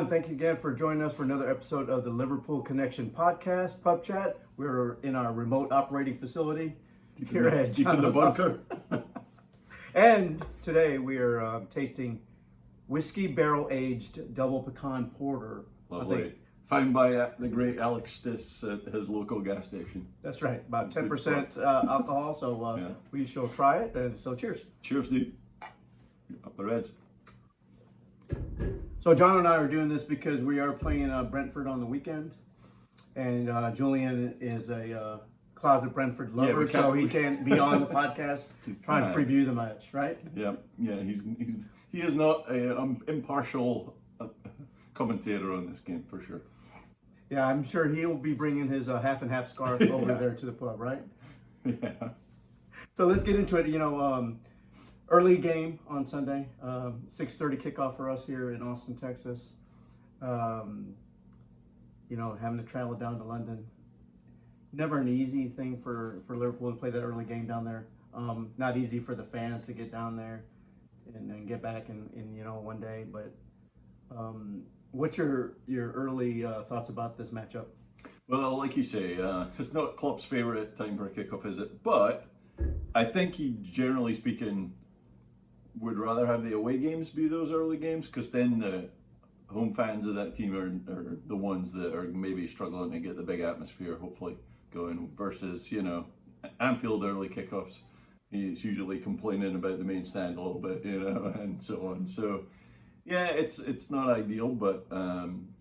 everyone. Thank you again for joining us for another episode of the Liverpool Connection podcast, Pub Chat. We're in our remote operating facility here at deep in the bunker. And today we are tasting whiskey barrel aged double pecan porter. Lovely. Found by the great Alex Stiss at his local gas station. That's right, about 10% alcohol. So Yeah. we shall try it. And so cheers. Cheers, dude. Up the Reds. So John and I are doing this because we are playing Brentford on the weekend, and Julian is a closet Brentford lover, so he can't be on the podcast trying to preview the match, right? Yeah. He is not an impartial commentator on this game for sure. Yeah, I'm sure he'll be bringing his half and half scarf over there to the pub, right? Yeah. So let's get into it. Early game on Sunday, 6:30 kickoff for us here in Austin, Texas. Having to travel down to London. Never an easy thing for Liverpool to play that early game down there. Not easy for the fans to get down there and get back in one day. But what's your early thoughts about this matchup? Well, like you say, it's not Klopp's favourite time for a kickoff, is it? But I think he, generally speaking, would rather have the away games be those early games, because then the home fans of that team are the ones that are maybe struggling to get the big atmosphere, hopefully, going, versus, Anfield early kickoffs. He's usually complaining about the main stand a little bit, and so on. So, yeah, it's not ideal, but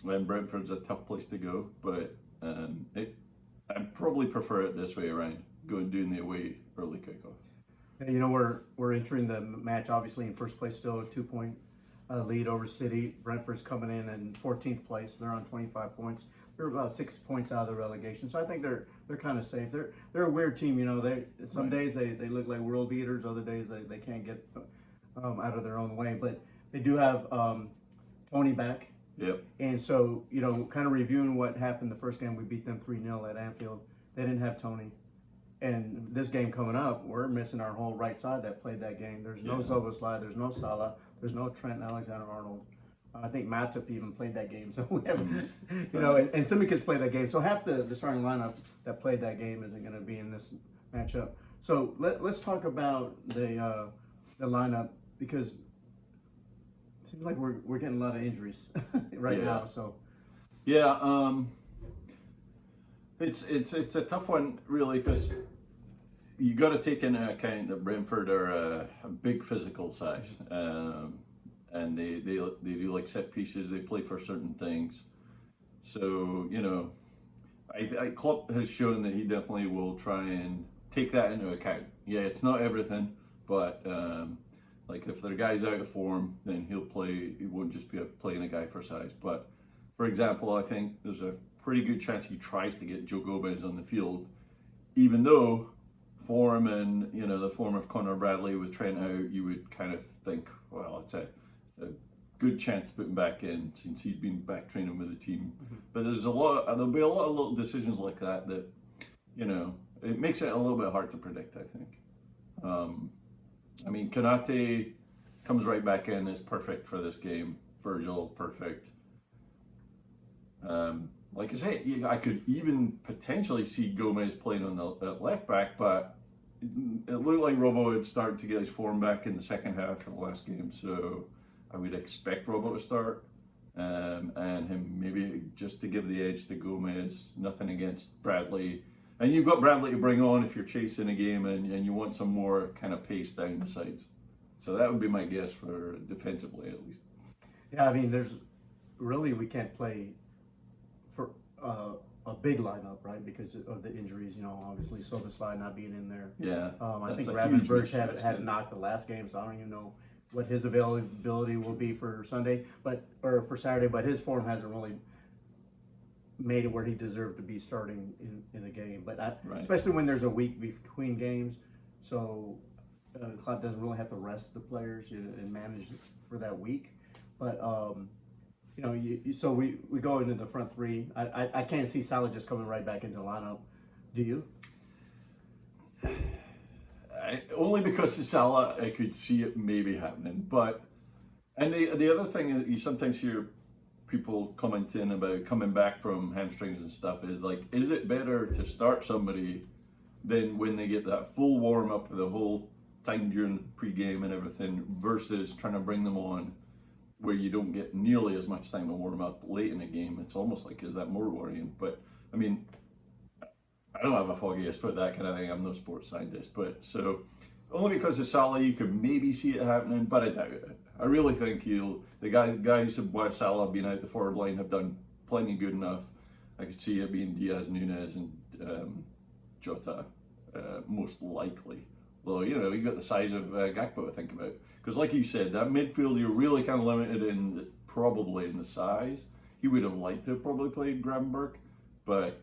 when Brentford's a tough place to go, but I'd probably prefer it this way around, doing the away early kickoff. We're entering the match obviously in first place, still a 2-point lead over City. Brentford's coming in 14th place. They're on 25 points. They're about 6 points out of the relegation, so I think they're kind of safe. They're a weird team. Some days they look like world beaters. Other days they can't get out of their own way. But they do have Tony back. Yep. And so kind of reviewing what happened the first game, we beat them 3-0 at Anfield. They didn't have Tony. And this game coming up, we're missing our whole right side that played that game. There's no Szoboszlai, there's no Salah, there's no Trent Alexander-Arnold. I think Matip even played that game. So we have, and Simicans played that game. So half the starting lineup that played that game isn't going to be in this matchup. So let's talk about the lineup, because it seems like we're getting a lot of injuries now. So yeah, it's a tough one really, because you got to take into account that Brentford are a big physical size, and they do like set pieces. They play for certain things, so Klopp has shown that he definitely will try and take that into account. Yeah, it's not everything, but like if their guy's out of form, then he'll play. He won't just be playing a guy for size. But for example, I think there's a pretty good chance he tries to get Joe Gomez on the field, even though form and the form of Conor Bradley with Trent out, you would kind of think, well, it's a good chance to put him back in since he's been back training with the team. Mm-hmm. But there'll be a lot of little decisions like that it makes it a little bit hard to predict, I think. Konate comes right back in, is perfect for this game. Virgil, perfect. Like I say, I could even potentially see Gomez playing on the left back, but it looked like Robbo had started to get his form back in the second half of the last game, so I would expect Robbo to start, and him maybe just to give the edge to Gomez. Nothing against Bradley, and you've got Bradley to bring on if you're chasing a game and you want some more kind of pace down the sides. So that would be my guess for defensively, at least. Yeah, we can't play for a big lineup, right? Because of the injuries, obviously Szoboszlai not being in there. Yeah. I think Ravenberg had knocked the last game, so I don't even know what his availability will be for Sunday, or for Saturday. But his form hasn't really made it where he deserved to be starting in a game. But especially when there's a week between games, so Klopp doesn't really have to rest the players and manage for that week. But so we go into the front three. I can't see Salah just coming right back into the lineup. Do you? Only because of Salah, I could see it maybe happening. And the other thing is, you sometimes hear people commenting about coming back from hamstrings and stuff is like, is it better to start somebody than when they get that full warm up the whole time during pre-game and everything versus trying to bring them on where you don't get nearly as much time to warm up late in a game? It's almost like, is that more worrying? But I mean, I don't have a foggiest with that kind of thing. I'm no sports scientist, but so only because of Salah you could maybe see it happening, but I doubt it. I really think the guys with Salah being out the forward line have done plenty good enough. I could see it being Diaz, Nunes, and Jota most likely. Though, you know, you got the size of Gakpo to think about. Because like you said, that midfield, you're really kind of limited in probably in the size. He would have liked to have probably played Gravenberch, but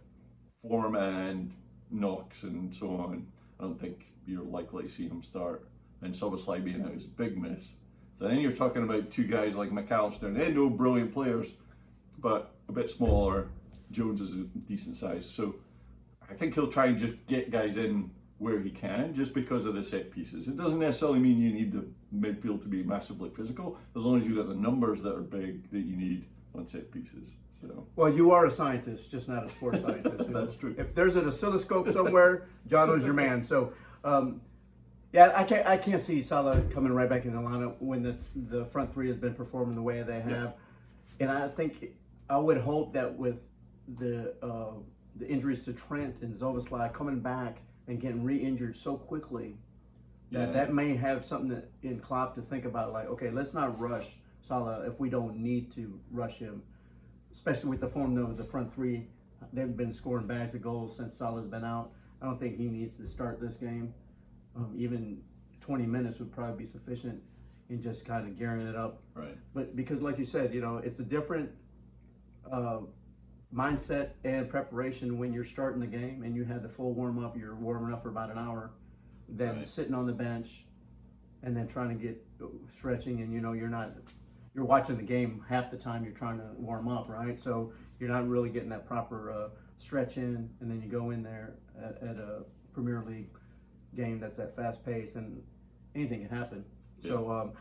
form and knocks and so on, I don't think you're likely to see him start. And Szoboszlai being out is a big miss. So then you're talking about two guys like McAllister and Endo, brilliant players, but a bit smaller. Jones is a decent size. So I think he'll try and just get guys in where he can, just because of the set pieces. It doesn't necessarily mean you need the midfield to be massively physical, as long as you've got the numbers that are big that you need on set pieces. So. Well, you are a scientist, just not a sports scientist. You know? That's true. If there's an oscilloscope somewhere, John is your man. So, yeah, I can't see Salah coming right back in the lineup when the front three has been performing the way they have. Yeah. And I think I would hope that with the injuries to Trent and Szoboszlai coming back and getting re-injured so quickly, that may have something in Klopp to think about. Like, okay, let's not rush Salah if we don't need to rush him. Especially with the form of the front three, they've been scoring bags of goals since Salah's been out. I don't think he needs to start this game. Even 20 minutes would probably be sufficient in just kind of gearing it up. Right. But because, like you said, you know, it's a different mindset and preparation when you're starting the game and you have the full warm up. You're warming up for about an hour, than sitting on the bench and then trying to get stretching, and you know you're watching the game half the time you're trying to warm up, right? So you're not really getting that proper stretch in, and then you go in there at a Premier League game that's at fast pace, and anything can happen. Yeah. So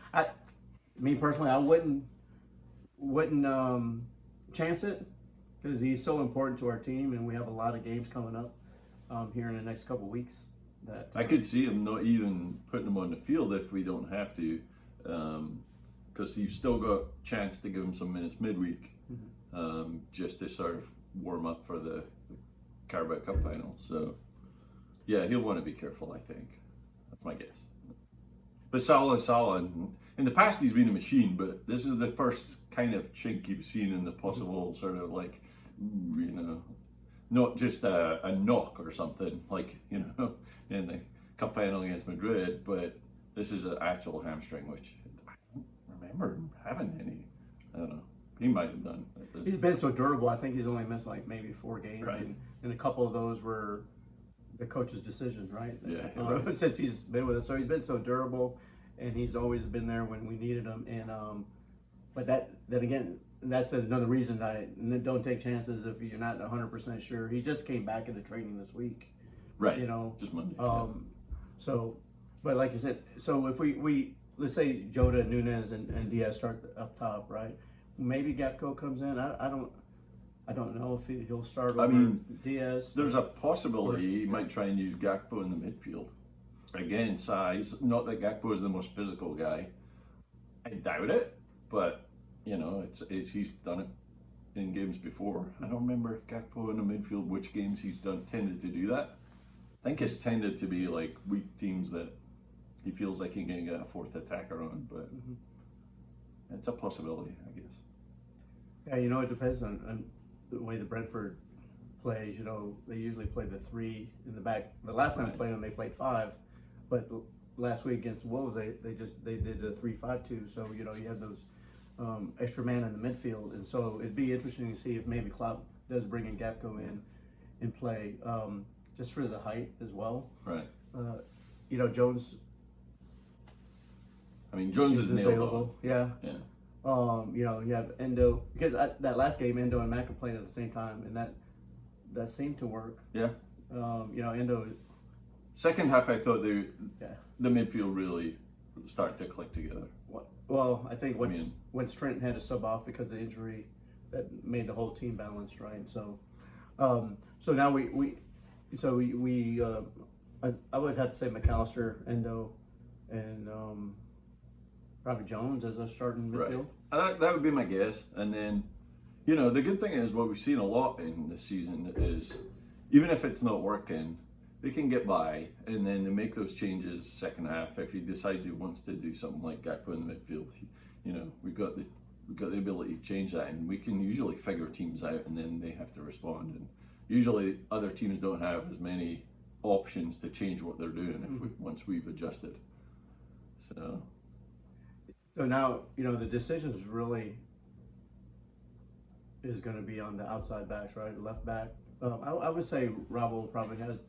me personally, I wouldn't chance it, because he's so important to our team, and we have a lot of games coming up here in the next couple of weeks. That I could see him not even putting him on the field if we don't have to. Because you've still got a chance to give him some minutes midweek, just to sort of warm up for the Carabao Cup final. So, yeah, he'll want to be careful, I think. That's my guess. But Salah, in the past he's been a machine, but this is the first kind of chink you've seen in the possible sort of like, you know, not just a knock or something, like, you know, in the cup final against Madrid, but this is an actual hamstring, which I don't remember him having any. I don't know. He might have done. He's been so durable. I think he's only missed like maybe 4 games, right. And a couple of those were the coach's decisions, right? Yeah. Right. Since he's been with us, so he's been so durable, and he's always been there when we needed him. And but then again, that's another reason don't take chances if you're not 100% sure. He just came back into training this week, right? You know, just Monday. So, but like you said, so if we let's say Jota, Nunes, and Diaz start up top, right? Maybe Gakpo comes in. I don't know if he'll start over Diaz. There's a possibility he might try and use Gakpo in the midfield. Again, size. Not that Gakpo is the most physical guy. I doubt it, but you know, he's done it in games before. I don't remember if Gakpo in the midfield, which games he's tended to do that. I think it's tended to be like weak teams that he feels like he can get a fourth attacker on, but it's a possibility, I guess. Yeah, you know, it depends on the way the Brentford plays. You know, they usually play the 3 in the back. The last time they played them, they played 5, but last week against Wolves, they did a 3-5-2. So you know, you have those extra man in the midfield, and so it'd be interesting to see if maybe Klopp does bring in Gakpo in play, just for the height as well. Right. You know, Jones. I mean, Jones is available. Yeah. Yeah. You know, you have Endo, because that last game, Endo and Maka played at the same time, and that seemed to work. Yeah. You know, Endo. Second half, I thought the midfield really started to click together. Well, I think once Trent had to sub off because of injury, that made the whole team balanced, right? So now I would have to say McAllister, Endo, and probably Jones as a starting midfield. That would be my guess. And then, the good thing is what we've seen a lot in this season is even if it's not working, they can get by, and then they make those changes second half. If he decides he wants to do something like Gakpo in the midfield, we've got the ability to change that, and we can usually figure teams out, and then they have to respond. And usually other teams don't have as many options to change what they're doing once we've adjusted. So now the decisions really is going to be on the outside backs, right? Left back. I would say Rabo probably has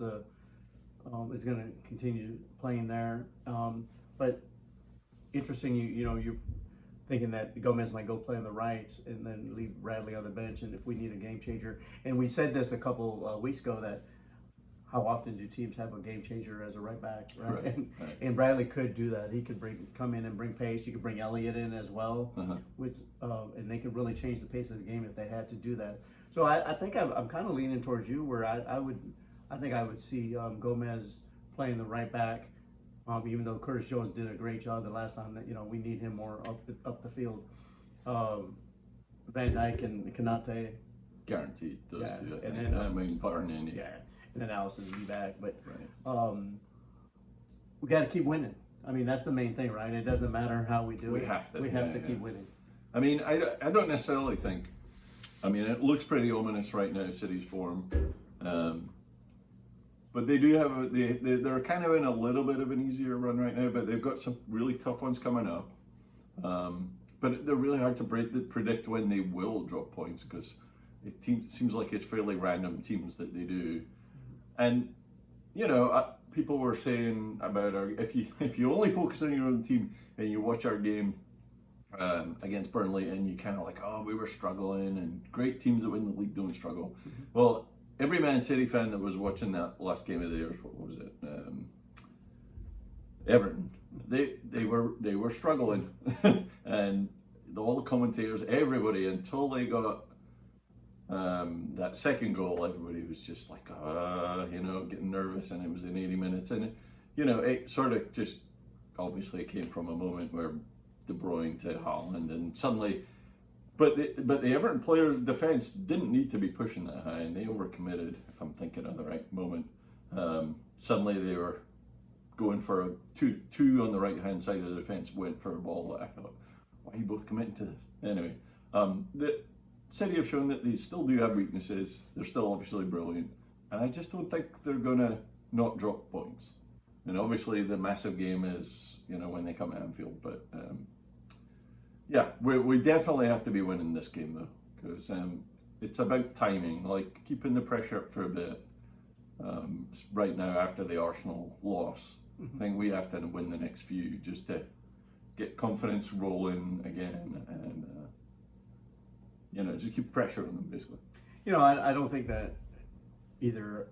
is going to continue playing there. But interesting, you're thinking that Gomez might go play on the right and then leave Bradley on the bench, and if we need a game changer. And we said this a couple weeks ago that how often do teams have a game changer as a right back, right? And Bradley could do that. He could come in and bring pace. You could bring Elliott in as well, and they could really change the pace of the game if they had to do that. So I think I'm kind of leaning towards you, where I think I would see Gomez playing the right back, even though Curtis Jones did a great job the last time. That we need him more up the field. Van Dijk and Kanate, guaranteed those two. And then barring any. Yeah. And then Allison will be back, but we got to keep winning. I mean, that's the main thing, right? It doesn't matter how we do it. We have to keep winning. I mean, I don't necessarily think. I mean, it looks pretty ominous right now, City's form, but they do have they're kind of in a little bit of an easier run right now, but they've got some really tough ones coming up. But they're really hard to predict when they will drop points, because it seems like it's fairly random teams that they do. And people were saying about if you only focus on your own team and you watch our game against Burnley and you kind of like, oh, we were struggling, and great teams that win the league don't struggle. Well, every Man City fan that was watching that last game of theirs, what was it, Everton, they were struggling, and all the commentators, everybody, until they got that second goal, everybody was just like, getting nervous, and it was in 80 minutes, and it sort of just, obviously it came from a moment where De Bruyne to Haaland, and suddenly, but the Everton players' defence didn't need to be pushing that high, and they overcommitted, if I'm thinking of the right moment. Suddenly they were going for a two on the right hand side of the defence, went for a ball that I thought, why are you both committing to this? Anyway, the City have shown that they still do have weaknesses. They're still obviously brilliant, and I just don't think they're gonna not drop points. And obviously the massive game is when they come to Anfield, but we definitely have to be winning this game though, because it's about timing, like keeping the pressure up for a bit. Right now, after the Arsenal loss, I think we have to win the next few just to get confidence rolling again, and just keep pressure on them, basically. I don't think that either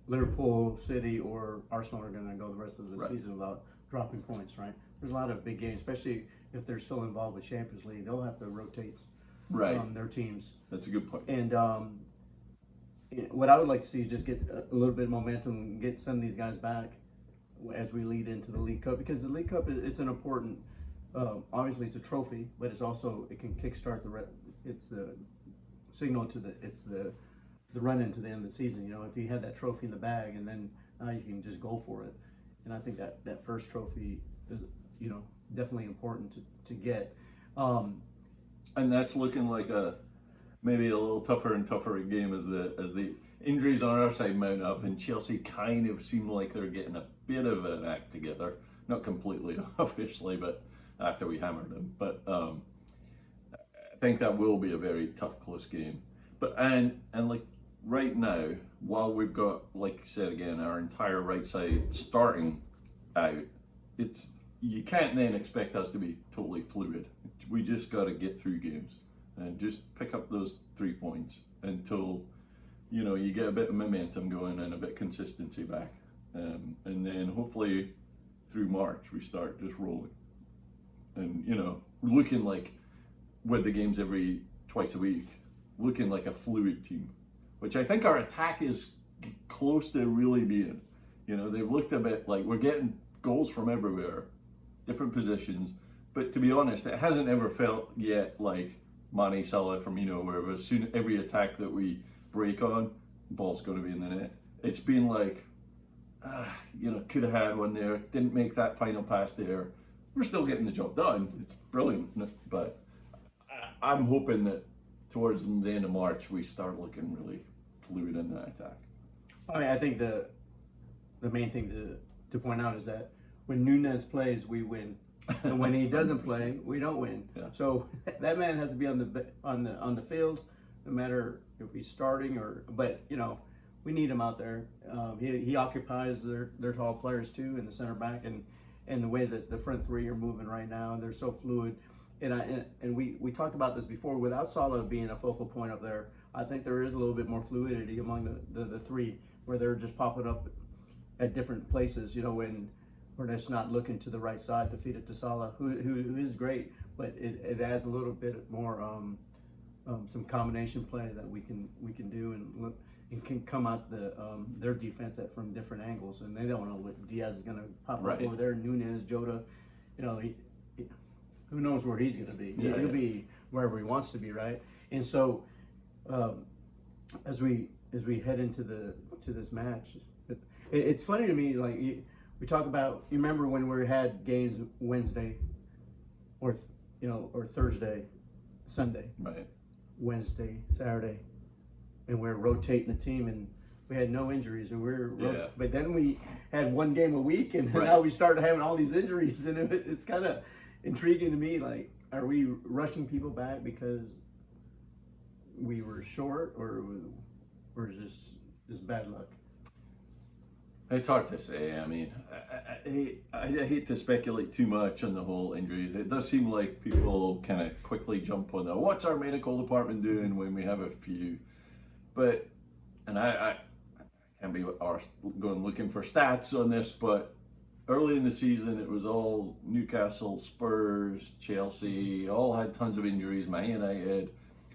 Liverpool, City, or Arsenal are going to go the rest of the season without dropping points, right? There's a lot of big games, especially if they're still involved with Champions League. They'll have to rotate their teams. That's a good point. And what I would like to see is just get a little bit of momentum and get some of these guys back as we lead into the League Cup, because the League Cup is an important, obviously it's a trophy, but it can kickstart it's the signal to the run into the end of the season. If you had that trophy in the bag, and then now you can just go for it. And I think that first trophy is definitely important to get. And that's looking like maybe a little tougher and tougher a game as the injuries on our side mount up, and Chelsea kind of seem like they're getting a bit of an act together. Not completely, obviously, but after we hammered them. But I think that will be a very tough, close game. But and like right now, while we've got, like you said again, our entire right side starting out, you can't then expect us to be totally fluid. We just got to get through games and just pick up those 3 points until you get a bit of momentum going and a bit of consistency back, and then hopefully through March we start just rolling, and looking like with the games every twice a week, looking like a fluid team, which I think our attack is close to really being. You know, they've looked a bit like we're getting goals from everywhere, different positions. But to be honest, it hasn't ever felt yet like Mane, Salah, Firmino, where as soon every attack that we break on, ball's going to be in the net. It's been like, you know, could have had one there, didn't make that final pass there. We're still getting the job done. It's brilliant, but I'm hoping that towards the end of March we start looking really fluid in that attack. I mean, I think the main thing to point out is that when Nunez plays, we win, and when he doesn't play, we don't win. Yeah. So that man has to be on the field, no matter if he's starting or. But you know, we need him out there. He occupies their tall players too, in the center back, and the way that the front three are moving right now, and they're so fluid. And we talked about this before. Without Salah being a focal point up there, I think there is a little bit more fluidity among the three, where they're just popping up at different places. You know, when we're just not looking to the right side to feed it to Salah, who is great, but it adds a little bit more some combination play that we can do and can come out their defense from different angles, and they don't know what Diaz is going to pop up over there. Nunez, Jota, you know, who knows where he's going to be? He'll be wherever he wants to be, right? And so, as we head into this match, it's funny to me. Like we talk about, you remember when we had games Wednesday, or Thursday, Sunday, right? Wednesday, Saturday, and we're rotating the team, and we had no injuries, and but then we had one game a week, and now we started having all these injuries, and it's kind of intriguing to me. Like, are we rushing people back because we were short, or is this just bad luck? It's hard to say. I mean, I hate to speculate too much on the whole injuries. It does seem like people kind of quickly jump on what's our medical department doing when we have a few. But, and I can't be going looking for stats on this, but early in the season it was all Newcastle, Spurs, Chelsea, all had tons of injuries, Man United.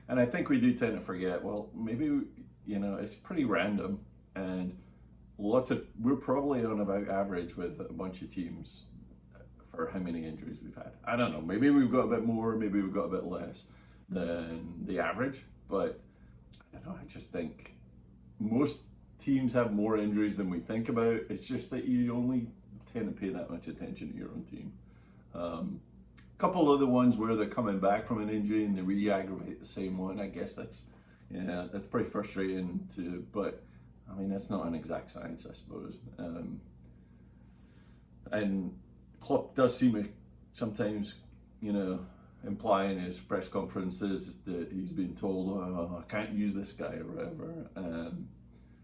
And I think we do tend to forget, well, maybe, you know, it's pretty random, and we're probably on about average with a bunch of teams for how many injuries we've had. I don't know, maybe we've got a bit more, maybe we've got a bit less than the average, but I don't know, I just think most teams have more injuries than we think about. It's just that you only tend to pay that much attention to your own team. A couple other ones where they're coming back from an injury and they re-aggravate the same one. I guess that's pretty frustrating too, but I mean, that's not an exact science, I suppose. And Klopp does seem to sometimes, you know, imply in his press conferences that he's been told, oh, I can't use this guy or whatever.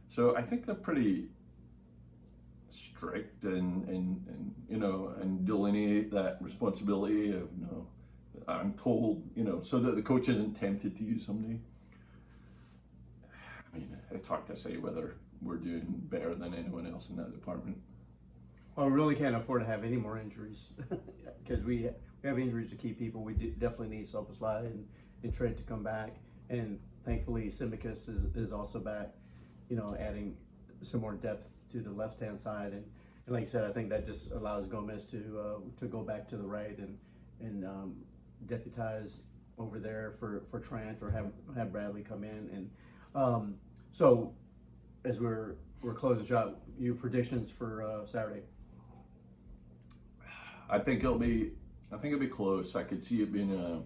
So I think they're pretty strict and you know, and delineate that responsibility of, you know, I'm told, you know, so that the coach isn't tempted to use somebody. I mean, it's hard to say whether we're doing better than anyone else in that department. Well, we really can't afford to have any more injuries because we have injuries to keep people. We definitely need Soboslai and Trent to come back, and thankfully Simicus is also back, you know, adding some more depth to the left-hand side, and like you said, I think that just allows Gomez to go back to the right and deputize over there for Trent, or have Bradley come in. And so as we're closing shot, your predictions for Saturday? I think it'll be close. I could see it being a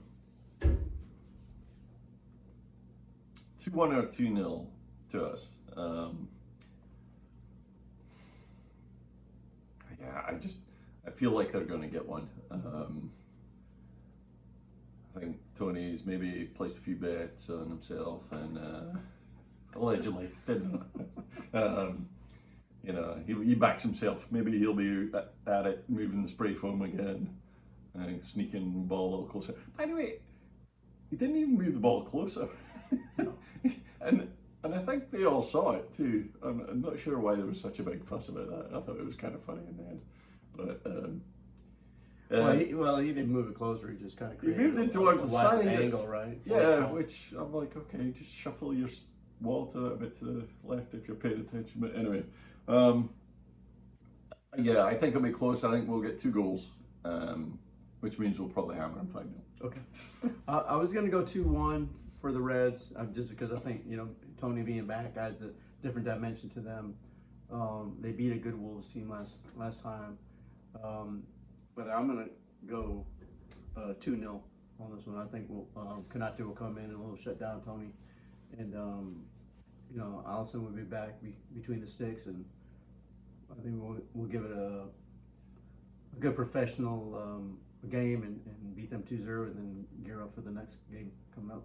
2-1 or 2-0 to us. Yeah, I feel like they're going to get one. I think Tony's maybe placed a few bets on himself, and allegedly didn't. You know, he backs himself. Maybe he'll be at it, moving the spray foam again, sneaking the ball a little closer. By the way, he didn't even move the ball closer, and I think they all saw it too. I'm not sure why there was such a big fuss about that. I thought it was kind of funny in the end, but He didn't move it closer. He just kind of He created moved it towards the wide side. angle, right? Yeah, which I'm like, okay, just shuffle your wall to a bit to the left if you're paying attention. But anyway, yeah, I think it'll be close. I think we'll get 2 goals, which means we'll probably hammer them 5-0. Okay. I was going to go 2-1 for the Reds, just because I think, Tony being back adds a different dimension to them. They beat a good Wolves team last time. But I'm going to go 2-0 on this one. I think Konate will come in and we'll shut down Tony. And, Allison will be back between the sticks. And I think we'll give it a good professional game and beat them 2-0 and then gear up for the next game coming up.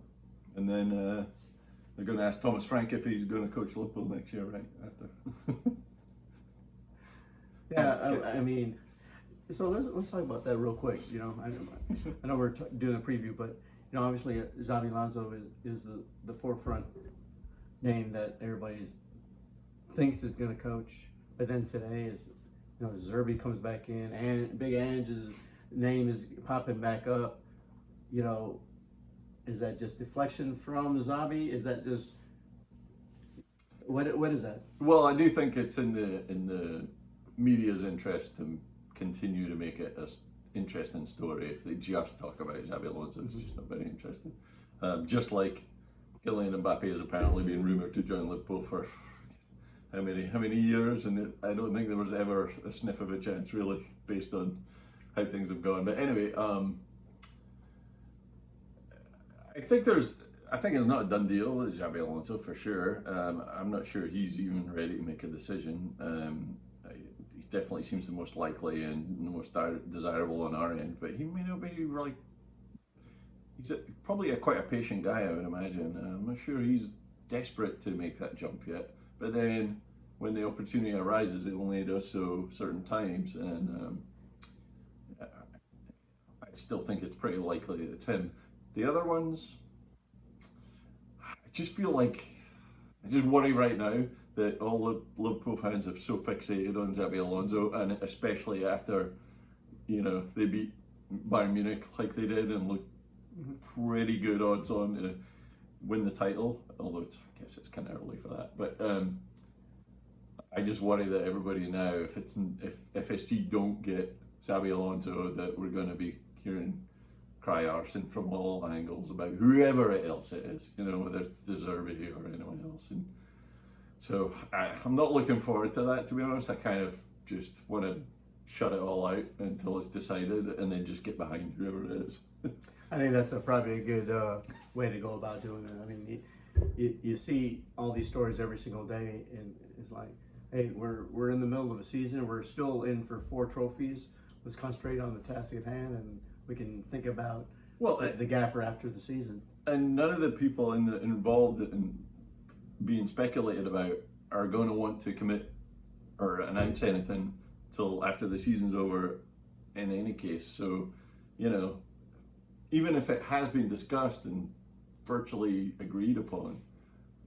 And then they're going to ask Thomas Frank if he's going to coach Liverpool next year, right? After. Yeah, I mean, so let's talk about that real quick. I know we're doing a preview, but obviously Xabi Alonso is the forefront name that everybody thinks is going to coach. But then today is Zerbi comes back in, and Big Ange's name is popping back up. Is that just deflection from Xabi? Is that just what is that? Well, I do think it's in the media's interest to continue to make it an interesting story. If they just talk about Xabi Alonso, it's just not very interesting. Just like Kylian Mbappe has apparently been rumoured to join Liverpool for how many years, and I don't think there was ever a sniff of a chance, really, based on how things have gone. But anyway, I think it's not a done deal with Xabi Alonso for sure. I'm not sure he's even ready to make a decision. He definitely seems the most likely and the most desirable on our end, but he may not be really. He's probably quite a patient guy, I would imagine. I'm not sure he's desperate to make that jump yet. But then, when the opportunity arises, it only does so certain times, and I still think it's pretty likely that it's him. The other ones, I just feel like, I just worry right now that all the Liverpool fans have so fixated on Xabi Alonso, and especially after, they beat Bayern Munich like they did and looked pretty good odds on to win the title, although I guess it's kind of early for that. But I just worry that everybody now, if FSG don't get Xabi Alonso, that we're going to be hearing cry arson from all angles about whoever else it is, whether it's De Zerbi or anyone else. And so I'm not looking forward to that, to be honest. I kind of just want to shut it all out until it's decided and then just get behind whoever it is. I think that's probably a good way to go about doing it. I mean, you see all these stories every single day, and it's like, hey, we're in the middle of a season. We're still in for 4 trophies. Let's concentrate on the task at hand, and we can think about the gaffer after the season. And none of the people involved in being speculated about are going to want to commit or announce anything till after the season's over in any case. So, even if it has been discussed and virtually agreed upon,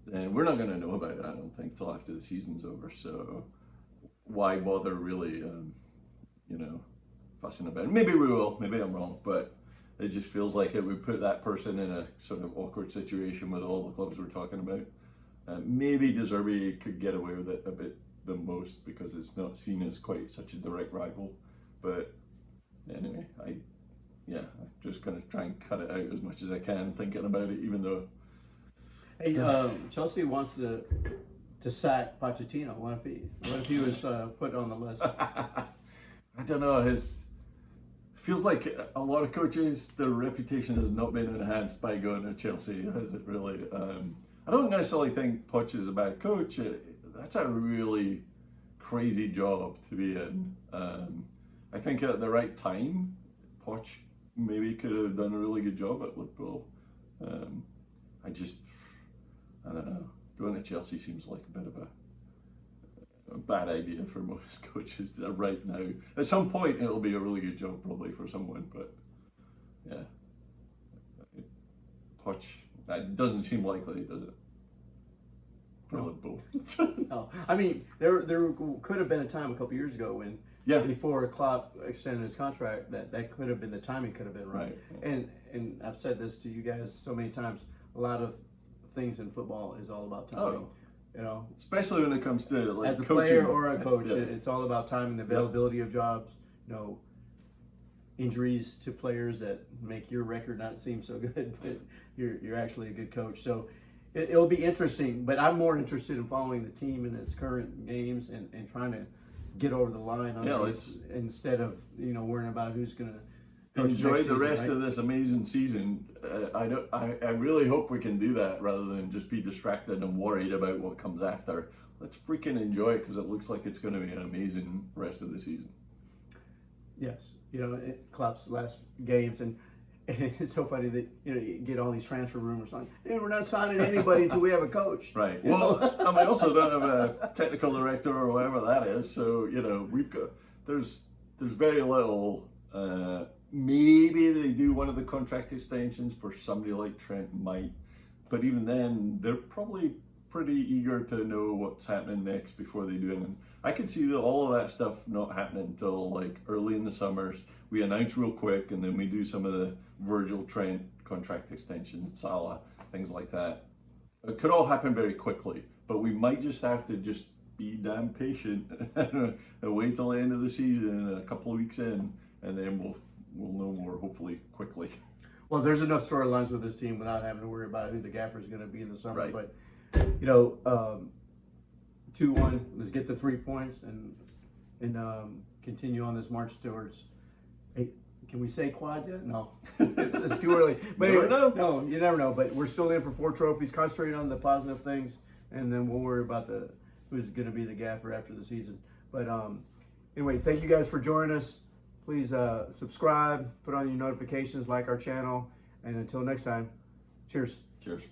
then we're not going to know about it, I don't think, till after the season's over. So why bother really, fussing about it? Maybe we will, maybe I'm wrong, but it just feels like it would put that person in a sort of awkward situation with all the clubs we're talking about. Maybe De Zerbi could get away with it a bit the most because it's not seen as quite such a direct rival. But anyway, I'm just going to try and cut it out as much as I can thinking about it, even though. Hey, Chelsea wants to sack Pochettino. What if he was put on the list? I don't know. Feels like a lot of coaches, their reputation has not been enhanced by going to Chelsea, has it really? I don't necessarily think Poch is a bad coach. That's a really crazy job to be in. I think at the right time, Poch maybe could have done a really good job at Liverpool. I don't know. Going to Chelsea seems like a bit of a bad idea for most coaches right now. At some point, it'll be a really good job probably for someone, but yeah, Poch, that doesn't seem likely, does it? For Liverpool. No. I mean, there could have been a time a couple years ago when Yeah. before Klopp extended his contract, that could have been, the timing could have been right. And I've said this to you guys so many times, a lot of things in football is all about timing. You know, especially when it comes to like as a coaching. player or a coach, it's all about timing, the availability of jobs. You know, injuries to players that make your record not seem so good, but you're actually a good coach. So it'll be interesting. But I'm more interested in following the team in its current games and trying to get over the line on these, instead of worrying about who's going to enjoy the rest of this amazing season. I really hope we can do that rather than just be distracted and worried about what comes after. Let's freaking enjoy it, because it looks like it's going to be an amazing rest of the season. Yes, Klopp's last games, and it's so funny that you get all these transfer rumors like, hey, we're not signing anybody until we have a coach. Right. Well, and we also don't have a technical director or whatever that is. So we've got there's very little. Maybe they do one of the contract extensions for somebody like Trent might, but even then, they're probably pretty eager to know what's happening next before they do anything. I can see all of that stuff not happening until like early in the summers. We announce real quick, and then we do some of the Virgil, Trent contract extensions, Salah, things like that. It could all happen very quickly, but we might just have to just be damn patient and wait till the end of the season, a couple of weeks in, and then we'll know more, hopefully quickly. Well, there's enough storylines with this team without having to worry about who the gaffer is going to be in the summer. Right. But 2-1. Let's get the 3 points and continue on this march towards. Hey, can we say quad yet? No, it's too early. But anyway, no, you never know. But we're still in for 4 trophies. Concentrate on the positive things, and then we'll worry about who's going to be the gaffer after the season. But anyway, thank you guys for joining us. Please subscribe, put on your notifications, like our channel, and until next time, cheers. Cheers.